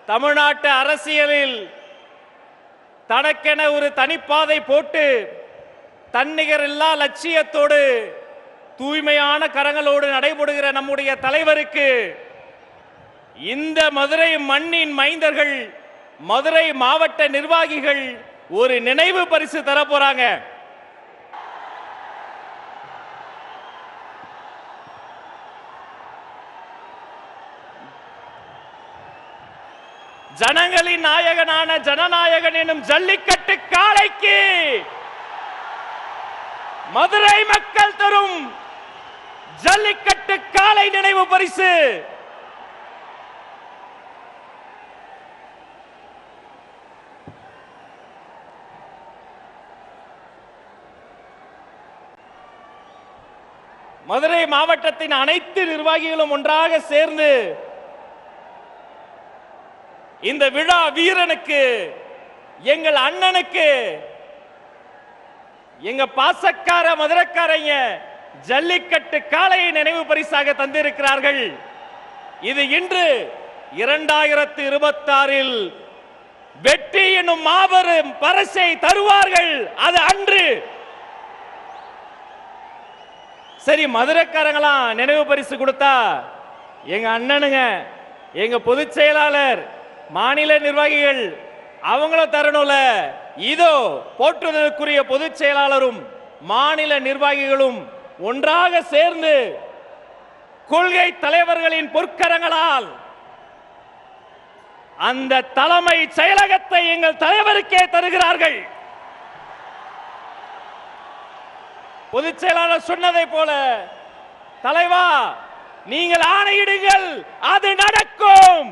தமிழ்நாட்டு அரசியலில் தனக்கென ஒரு தனிப்பாதை போட்டு தன்னிகரில்லா லட்சியத்தோடு தூய்மையான கரங்களோடு நடைபெறுகிற நம்முடைய தலைவருக்கு இந்த மதுரை மண்ணின் மைந்தர்கள், மதுரை மாவட்ட நிர்வாகிகள் ஒரு நினைவு பரிசு தர போறாங்க. ஜனங்களின் நாயகனான ஜனநாயகன் எனும் ஜல்லிக்கட்டு காளைக்கு மதுரை மக்கள் தரும் ஜல்லிக்கட்டு காளை நினைவு பரிசு. மதுரை மாவட்டத்தின் அனைத்து நிர்வாகிகளும் ஒன்றாக சேர்ந்து இந்த விழா வீரனுக்கு, எங்கள் அண்ணனுக்கு, எங்க பாசக்கார மதுரைக்காரங்க ஜல்லிக்கட்டு காளையை நினைவு பரிசாக தந்திருக்கிறார்கள். இது இன்று 2026 வெற்றி என்னும் மாபெரும் பரிசை தருவார்கள். அது அன்று. சரி, மதுரைக்காரங்களாம் நினைவு பரிசு கொடுத்தா எங்க அண்ணனுங்க, எங்க பொதுச் செயலாளர், மாநில நிர்வாகிகள் அவங்களும் தரணும்ல. இதோ போற்றுதலுக்குரிய பொதுச் செயலாளரும் மாநில நிர்வாகிகளும் ஒன்றாக சேர்ந்து கொள்கை தலைவர்களின் பொற்கரங்களால் அந்த தலைமை செயலகத்தை எங்கள் தலைவருக்கே தருகிறார்கள். பொதுச் செயலாளர் சொன்னதை போல, தலைவா நீங்கள் ஆணையிடுங்கள், அது நடக்கும்.